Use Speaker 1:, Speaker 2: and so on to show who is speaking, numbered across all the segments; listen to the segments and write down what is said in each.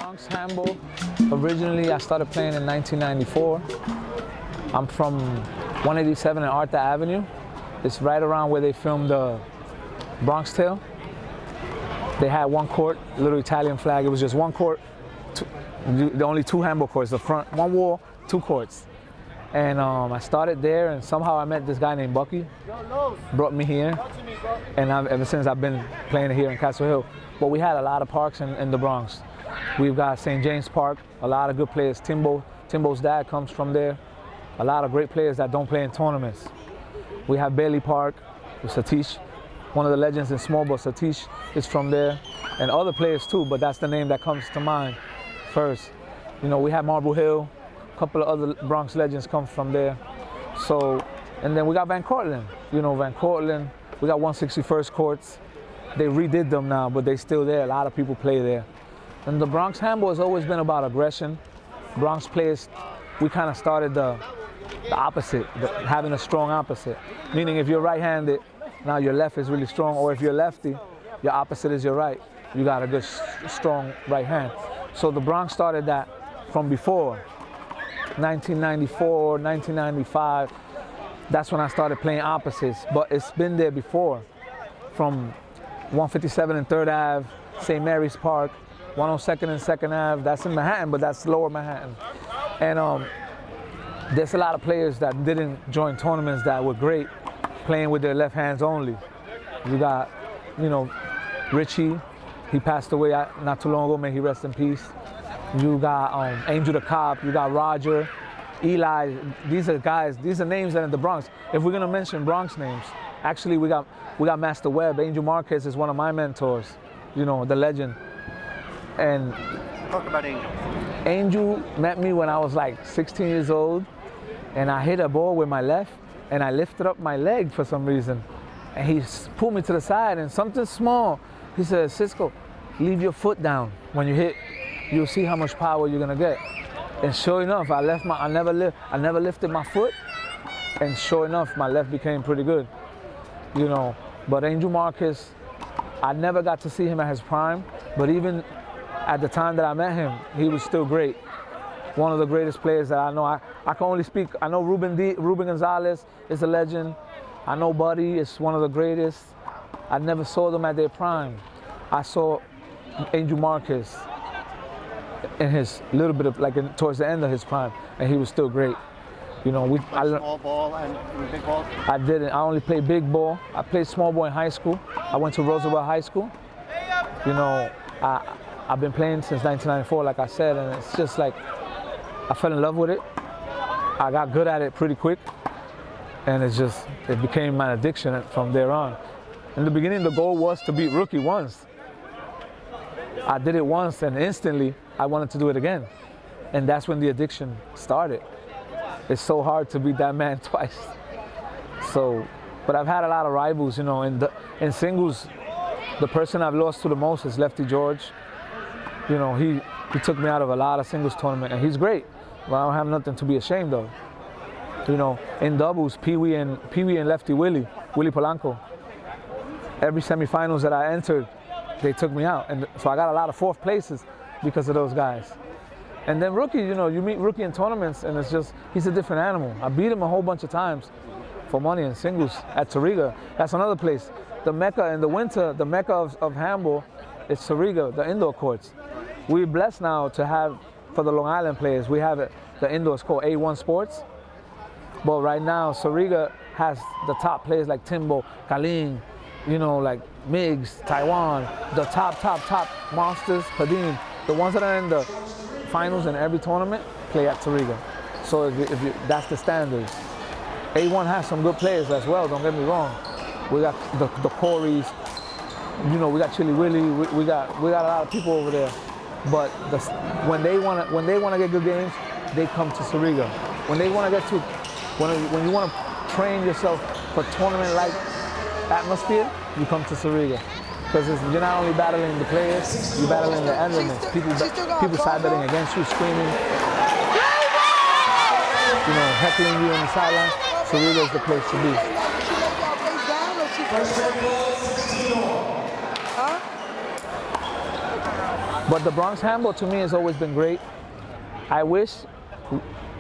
Speaker 1: Bronx handball. Originally, I started playing in 1994. I'm from 187 and Arthur Avenue. It's right around where they filmed the Bronx Tale. They had one court, little Italian flag. It was just one court, the only two handball courts, the front, one wall, two courts. And I started there, and somehow I met this guy named Bucky, brought me here, and ever since I've been playing here in Castle Hill. But we had a lot of parks in the Bronx. We've got St. James Park, a lot of good players. Timbo's dad comes from there. A lot of great players that don't play in tournaments. We have Bailey Park with Satish, one of the legends in small ball. Satish is from there, and other players too, but that's the name that comes to mind first. You know, we have Marble Hill, a couple of other Bronx legends come from there. So, and then we got Van Cortlandt. You know, Van Cortlandt, we got 161st courts. They redid them now, but they're still there. A lot of people play there. And the Bronx handball has always been about aggression. Bronx players, we kind of started the opposite, having a strong opposite. Meaning if you're right-handed, now your left is really strong, or if you're lefty, your opposite is your right. You got a good, strong right hand. So the Bronx started that from before, 1994, 1995. That's when I started playing opposites, but it's been there before. From 157 and 3rd Ave, St. Mary's Park, 102nd and 2nd Ave, that's in Manhattan, but that's lower Manhattan. And there's a lot of players that didn't join tournaments that were great, playing with their left hands only. You got, you know, Richie, he passed away not too long ago, may he rest in peace. You got Angel the Cop, you got Roger, Eli. These are guys, these are names that are in the Bronx. If we're gonna mention Bronx names, actually we got Master Webb. Angel Marquez is one of my mentors, you know, the legend. And
Speaker 2: talk about Angel.
Speaker 1: Angel met me when I was like 16 years old, and I hit a ball with my left, and I lifted up my leg for some reason. And he pulled me to the side, and something small, he said, Cisco, leave your foot down. When you hit, you'll see how much power you're gonna get. And sure enough, I never lifted my foot, and sure enough, my left became pretty good. You know, but Angel Marquez, I never got to see him at his prime, but even at the time that I met him, he was still great. One of the greatest players that I know. I can only speak, I know Ruben Gonzalez is a legend. I know Buddy is one of the greatest. I never saw them at their prime. I saw Angel Marquez in his little bit of, towards the end of his prime, and he was still great. You know,
Speaker 2: small ball and big ball?
Speaker 1: I didn't. I only played big ball. I played small ball in high school. I went to Roosevelt High School. You know, I've been playing since 1994, like I said, and it's just like, I fell in love with it. I got good at it pretty quick, and it became my addiction from there on. In the beginning, the goal was to beat Rookie once. I did it once, and instantly, I wanted to do it again. And that's when the addiction started. It's so hard to beat that man twice. So, but I've had a lot of rivals, you know, in singles, the person I've lost to the most is Lefty George. You know, he took me out of a lot of singles tournament, and he's great. But I don't have nothing to be ashamed of. You know, in doubles, Pee Wee and Lefty Willie Polanco. Every semifinals that I entered, they took me out, and so I got a lot of fourth places because of those guys. And then Rookie, you know, you meet Rookie in tournaments, and it's just, he's a different animal. I beat him a whole bunch of times for money in singles at Toriga. That's another place. The Mecca in the winter, the Mecca of handball is Toriga, the indoor courts. We're blessed now to have, for the Long Island players, we have the indoors called A1 Sports. But right now, Toriga has the top players like Timbo, Kalim, you know, like Miggs, Taiwan, the top monsters, Padim. The ones that are in the finals in every tournament play at Toriga. So that's the standards. A1 has some good players as well, don't get me wrong. We got the Coreys, you know, we got Chili Willie, we got a lot of people over there. But when they wanna get good games, they come to Toriga. When they wanna get to, when you wanna train yourself for tournament-like atmosphere, you come to Toriga. Because you're not only battling the players, you're battling the elements. People side betting against you, screaming, you know, heckling you on the sideline. Toriga is the place to be.
Speaker 3: Huh?
Speaker 1: But the Bronx handball to me has always been great. I wish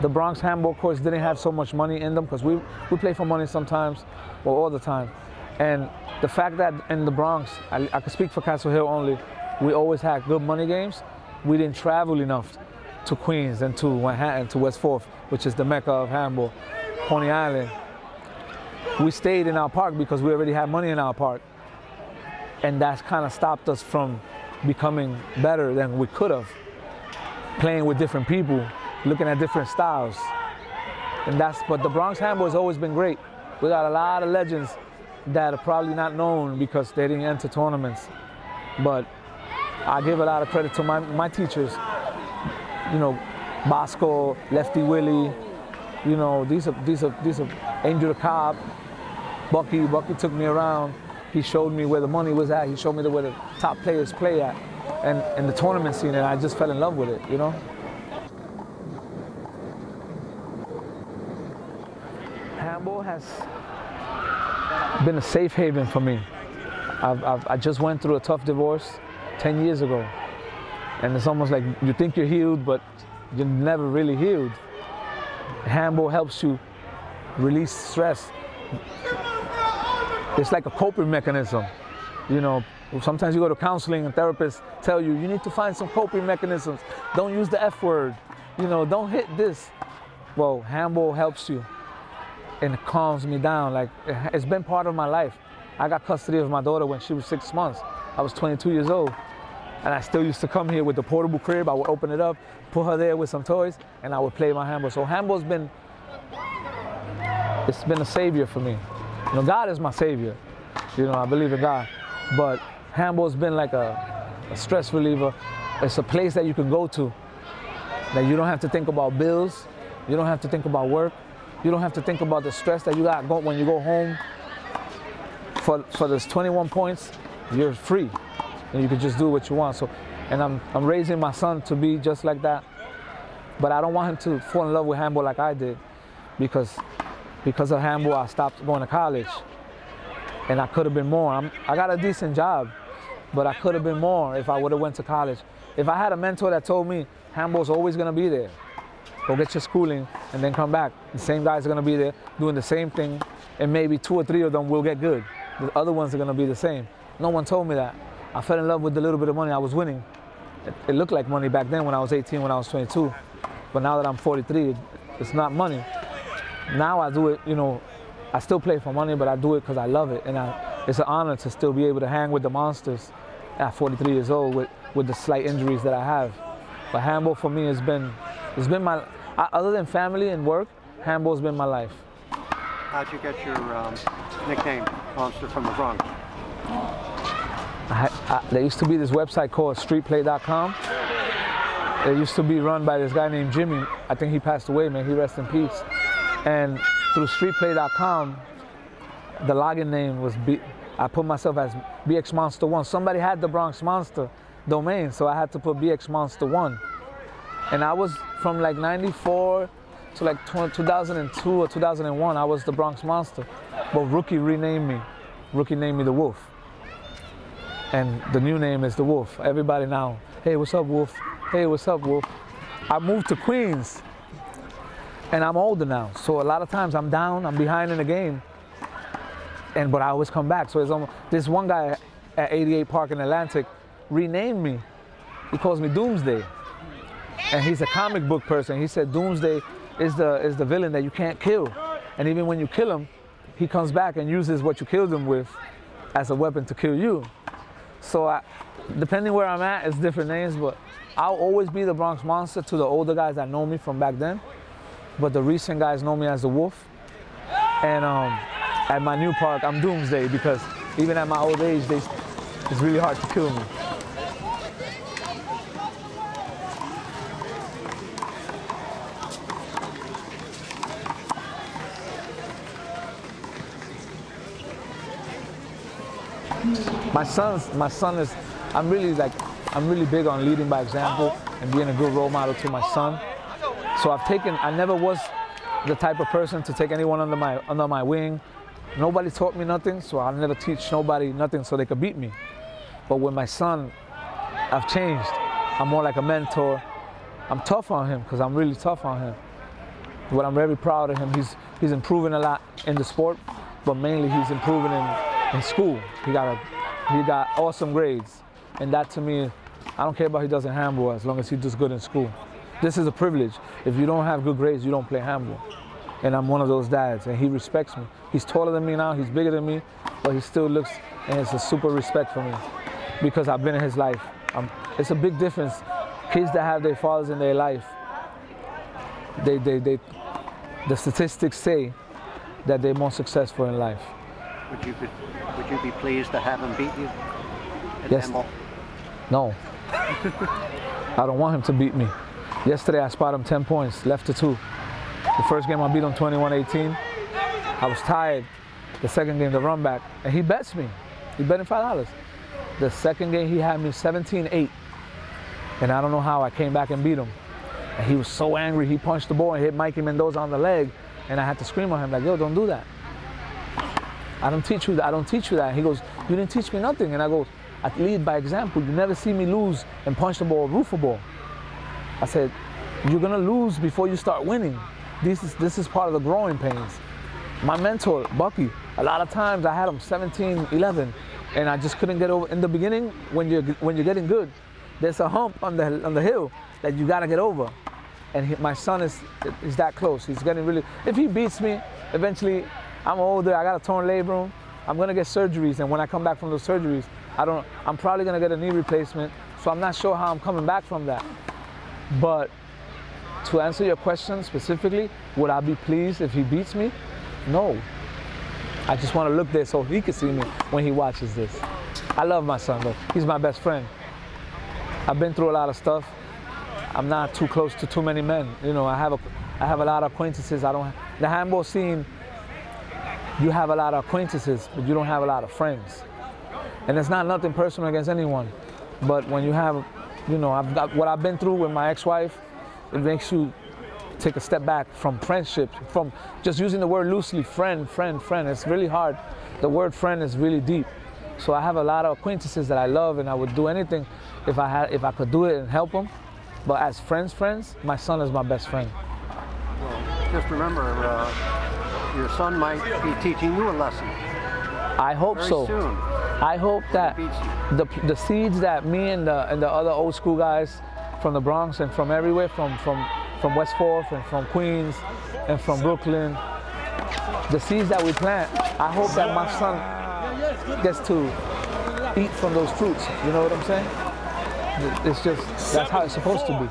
Speaker 1: the Bronx handball courts didn't have so much money in them, because we play for money sometimes, or all the time. And the fact that in the Bronx, I can speak for Castle Hill only, we always had good money games. We didn't travel enough to Queens and to Manhattan, to West 4th, which is the mecca of handball, Coney Island. We stayed in our park because we already had money in our park. And that's kind of stopped us from becoming better than we could have. Playing with different people, looking at different styles. But the Bronx handball has always been great. We got a lot of legends that are probably not known because they didn't enter tournaments. But I give a lot of credit to my teachers. You know, Bosco, Lefty Willie, you know, these are Angel the Cobb, Bucky took me around. He showed me where the money was at. He showed me where the top players play at, and the tournament scene, and I just fell in love with it, you know? Handball has been a safe haven for me. I just went through a tough divorce 10 years ago. And it's almost like you think you're healed, but you're never really healed. Handball helps you release stress. It's like a coping mechanism. You know, sometimes you go to counseling and therapists tell you need to find some coping mechanisms. Don't use the F word. You know, don't hit this. Well, handball helps you and it calms me down. Like, it's been part of my life. I got custody of my daughter when she was 6 months. I was 22 years old. And I still used to come here with the portable crib. I would open it up, put her there with some toys, and I would play my handball. So handball's been a savior for me. You know, God is my savior. You know, I believe in God. But handball's been like a stress reliever. It's a place that you can go to, that you don't have to think about bills. You don't have to think about work. You don't have to think about the stress that you got when you go home. For those 21 points, you're free. And you can just do what you want. So, and I'm raising my son to be just like that. But I don't want him to fall in love with handball like I did, because of handball I stopped going to college. And I could have been more. I got a decent job, but I could have been more if I would have went to college. If I had a mentor that told me handball's always gonna be there, go get your schooling and then come back. The same guys are gonna be there doing the same thing, and maybe 2 or 3 of them will get good. The other ones are gonna be the same. No one told me that. I fell in love with the little bit of money I was winning. It looked like money back then when I was 18, when I was 22. But now that I'm 43, it's not money. Now I do it, you know, I still play for money, but I do it because I love it. And it's an honor to still be able to hang with the monsters at 43 years old with the slight injuries that I have. But handball for me has been my, other than family and work, handball's been my life.
Speaker 2: How'd you get your nickname, Monster from the Bronx?
Speaker 1: There used to be this website called streetplay.com. It used to be run by this guy named Jimmy. I think he passed away, man. He rest in peace. And through streetplay.com, the login name was I put myself as BX Monster 1. Somebody had the Bronx Monster domain, so I had to put BX Monster 1. And I was from like 94 to like 2002 or 2001, I was the Bronx Monster. But Rookie renamed me. Rookie named me the Wolf. And the new name is the Wolf. Everybody now, hey, what's up, Wolf? Hey, what's up, Wolf? I moved to Queens, and I'm older now. So a lot of times I'm down, I'm behind in the game, but I always come back. So it's almost, this one guy at 88 Park in Atlantic renamed me. He calls me Doomsday. And he's a comic book person. He said Doomsday is the villain that you can't kill. And even when you kill him, he comes back and uses what you killed him with as a weapon to kill you. So depending where I'm at, it's different names, but I'll always be the Bronx Monster to the older guys that know me from back then. But the recent guys know me as the Wolf. And at my new park, I'm Doomsday, because even at my old age, it's really hard to kill me. My son is, I'm really big on leading by example and being a good role model to my son. So I never was the type of person to take anyone under my wing. Nobody taught me nothing, so I'll never teach nobody nothing so they could beat me. But with my son, I've changed. I'm more like a mentor. I'm tough on him because I'm really tough on him. But I'm very proud of him. He's improving a lot in the sport, but mainly he's improving in school. He got awesome grades, and that to me, I don't care about he does in handball as long as he does good in school. This is a privilege. If you don't have good grades, you don't play handball. And I'm one of those dads, and he respects me. He's taller than me now, he's bigger than me, but he still looks, and it's a super respect for me because I've been in his life. It's a big difference. Kids that have their fathers in their life, the statistics say that they're more successful in life.
Speaker 2: Would you be pleased to have him beat you at
Speaker 1: Yes.
Speaker 2: handball?
Speaker 1: No. I don't want him to beat me. Yesterday I spotted him 10 points, left to 2. The first game I beat him 21-18. I was tired. The second game, the run back, and he bets me. He bet me $5. The second game he had me 17-8. And I don't know how I came back and beat him. And he was so angry, he punched the ball and hit Mikey Mendoza on the leg. And I had to scream at him like, yo, don't do that. I don't teach you that, I don't teach you that. He goes, you didn't teach me nothing. And I go, I lead by example. You never see me lose and punch the ball or roof a ball. I said, you're gonna lose before you start winning. This is part of the growing pains. My mentor, Bucky, a lot of times I had him 17-11, and I just couldn't get over. In the beginning, when you're getting good, there's a hump on the hill that you gotta get over. And my son is that close. He's getting really. If he beats me, eventually, I'm older. I got a torn labrum. I'm gonna get surgeries, and when I come back from those surgeries, I'm probably gonna get a knee replacement. So I'm not sure how I'm coming back from that. But to answer your question specifically, would I be pleased if he beats me? No. I just want to look there so he can see me when he watches this. I love my son though. He's my best friend. I've been through a lot of stuff. I'm not too close to too many men. You know, I have a lot of acquaintances. The handball scene, you have a lot of acquaintances, but you don't have a lot of friends. And it's not nothing personal against anyone. But when you have, you know, I've got what I've been through with my ex-wife, it makes you take a step back from friendship, from just using the word loosely, friend. It's really hard. The word friend is really deep. So I have a lot of acquaintances that I love, and I would do anything if I could do it and help them. But as friends, my son is my best friend.
Speaker 2: Well, just remember, your son might be teaching you a lesson.
Speaker 1: I hope
Speaker 2: very
Speaker 1: so.
Speaker 2: Soon.
Speaker 1: I hope that the seeds that me and the other old school guys from the Bronx and from everywhere, from West Fourth and from Queens and from Brooklyn, the seeds that we plant, I hope that my son gets to eat from those fruits. You know what I'm saying? It's just, that's how it's supposed to be.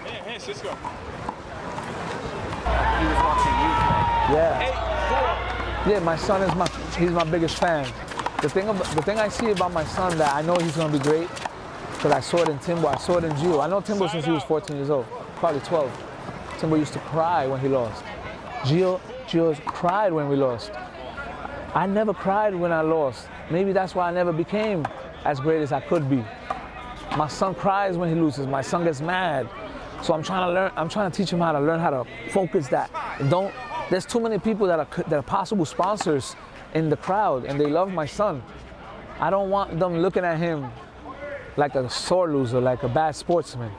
Speaker 3: Hey, Cisco.
Speaker 2: He was watching you play.
Speaker 1: Yeah. Yeah, my son is he's my biggest fan. The thing I see about my son that I know he's gonna be great, because I saw it in Timbo, I saw it in Gio. I know Timbo since he was 14 years old, probably 12. Timbo used to cry when he lost. Gio cried when we lost. I never cried when I lost. Maybe that's why I never became as great as I could be. My son cries when he loses. My son gets mad. So I'm trying to teach him how to learn how to focus that. There's too many people that are possible sponsors in the crowd, and they love my son. I don't want them looking at him like a sore loser, like a bad sportsman.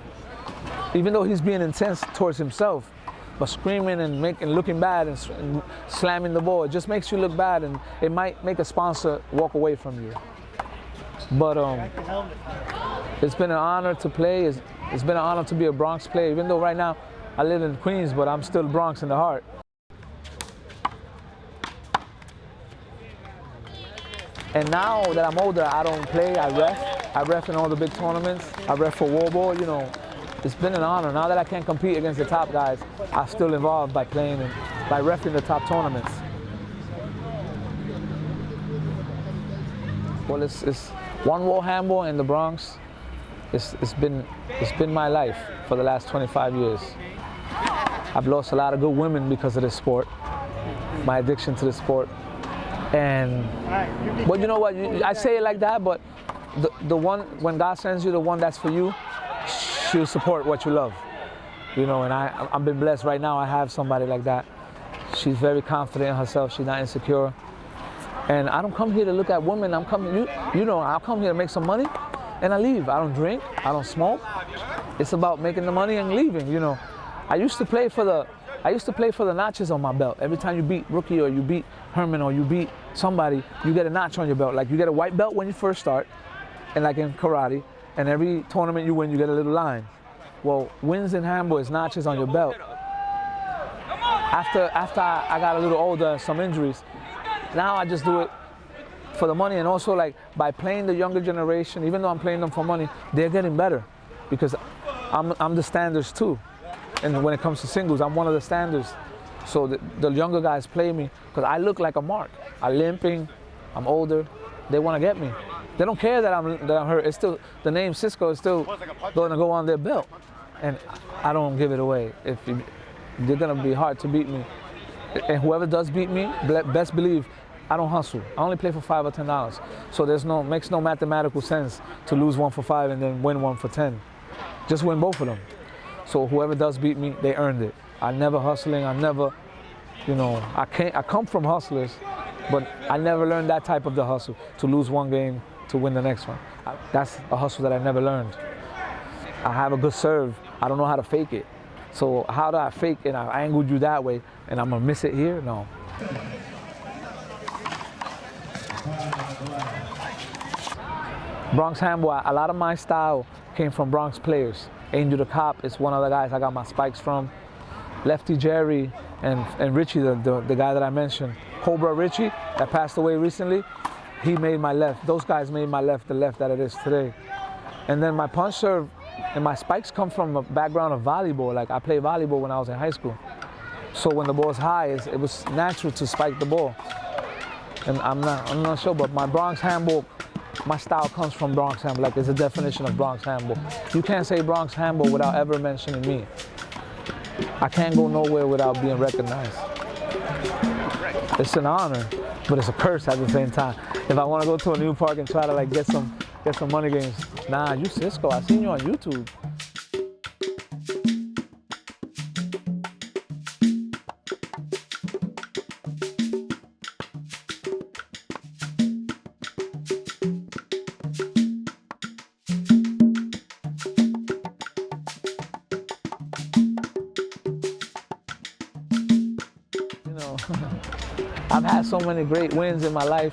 Speaker 1: Even though he's being intense towards himself, but screaming and looking bad and slamming the ball, it just makes you look bad, and it might make a sponsor walk away from you. But it's been an honor to play. It's been an honor to be a Bronx player, even though right now I live in Queens, but I'm still Bronx in the heart. And now that I'm older, I don't play, I ref. I ref in all the big tournaments. I ref for Warball, you know. It's been an honor. Now that I can't compete against the top guys, I'm still involved by playing and by reffing the top tournaments. Well, it's one wall handball in the Bronx. It's been my life for the last 25 years. I've lost a lot of good women because of this sport, my addiction to the sport. But you know what? I say it like that, but the one, when God sends you the one that's for you, she'll support what you love. You know, and I've been blessed right now. I have somebody like that. She's very confident in herself. She's not insecure. And I don't come here to look at women. I'm coming, I'll come here to make some money, and I leave. I don't drink. I don't smoke. It's about making the money and leaving. I used to play for the notches on my belt. Every time you beat Rookie or you beat Herman or you beat somebody, you get a notch on your belt. Like you get a white belt when you first start, and like in karate, and every tournament you win, you get a little line. Well, wins in handball is notches on your belt. After I got a little older, some injuries, now I just do it for the money, and also like by playing the younger generation, even though I'm playing them for money, they're getting better because I'm the standards too. And when it comes to singles, I'm one of the standards. So the younger guys play me because I look like a mark. I'm limping, I'm older, they want to get me. They don't care that I'm hurt. It's still, the name Cisco is still going to go on their belt. And I don't give it away. They're going to be hard to beat me. And whoever does beat me, best believe, I don't hustle. I only play for $5 or $10. So makes no mathematical sense to lose one for $5 and then win one for 10. Just win both of them. So whoever does beat me, they earned it. I'm never hustling. I never, I come from hustlers, but I never learned that type of the hustle, to lose one game to win the next one. That's a hustle that I never learned. I have a good serve. I don't know how to fake it. So how do I fake it? I angled you that way, and I'm gonna miss it here? No. Bronx handball, a lot of my style came from Bronx players. Angel the Cop is one of the guys I got my spikes from. Lefty Jerry and Richie, the guy that I mentioned. Cobra Richie, that passed away recently, he made my left. Those guys made my left the left that it is today. And then my punch serve and my spikes come from a background of volleyball. Like I played volleyball when I was in high school. So when the ball's high, it was natural to spike the ball. And I'm not sure, but my Bronx handball, my style comes from Bronx handball. Like it's a definition of Bronx handball. You can't say Bronx handball without ever mentioning me. I can't go nowhere without being recognized. It's an honor, but it's a curse at the same time. If I want to go to a new park and try to like get some money games, nah, you Cisco, I seen you on YouTube. I've had so many great wins in my life,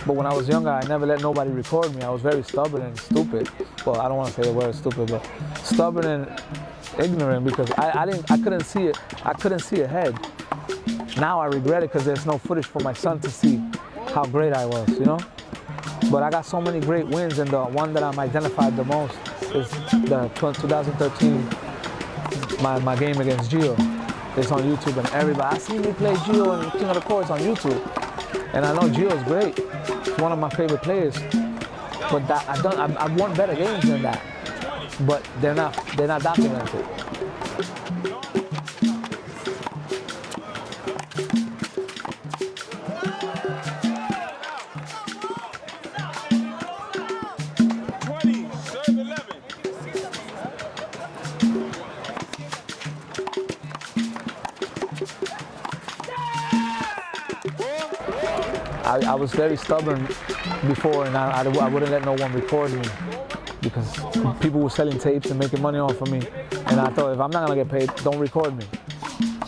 Speaker 1: but when I was younger, I never let nobody record me. I was very stubborn and stupid. Well, I don't want to say the word stupid, but stubborn and ignorant because I couldn't see it. I couldn't see ahead. Now I regret it because there's no footage for my son to see how great I was, But I got so many great wins, and the one that I'm identified the most is the 2013, my game against Gio. It's on YouTube, and everybody, I seen you play Gio and King of the Courts on YouTube. And I know Gio is great. He's one of my favorite players. But I've won better games than that. But they're not documented. I was very stubborn before, and I wouldn't let no one record me because people were selling tapes and making money off of me. And I thought, if I'm not gonna get paid, don't record me.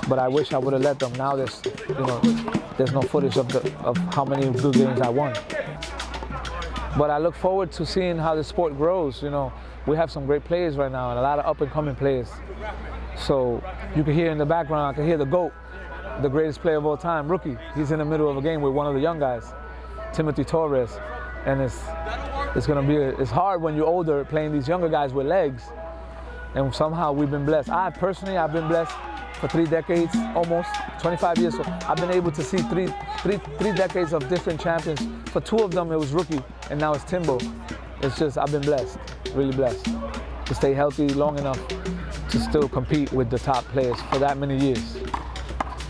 Speaker 1: But I wish I would have let them. Now there's no footage of how many good games I won. But I look forward to seeing how the sport grows. We have some great players right now and a lot of up and coming players. So you can hear in the background, I can hear the GOAT, the greatest player of all time, Rookie. He's in the middle of a game with one of the young guys, Timothy Torres. And it's hard when you're older playing these younger guys with legs. And somehow we've been blessed. I've been blessed for 3 decades, almost 25 years. So I've been able to see three decades of different champions. For 2 of them, it was Rookie, and now it's Timbo. It's just, I've been blessed, really blessed, to stay healthy long enough to still compete with the top players for that many years.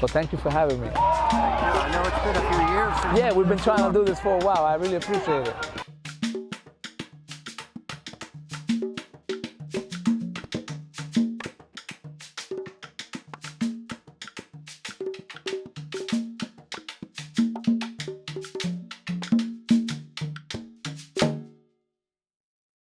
Speaker 1: So thank you for having me.
Speaker 2: I know it's been a few years.
Speaker 1: Yeah, we've been trying to do this for a while. I really appreciate it.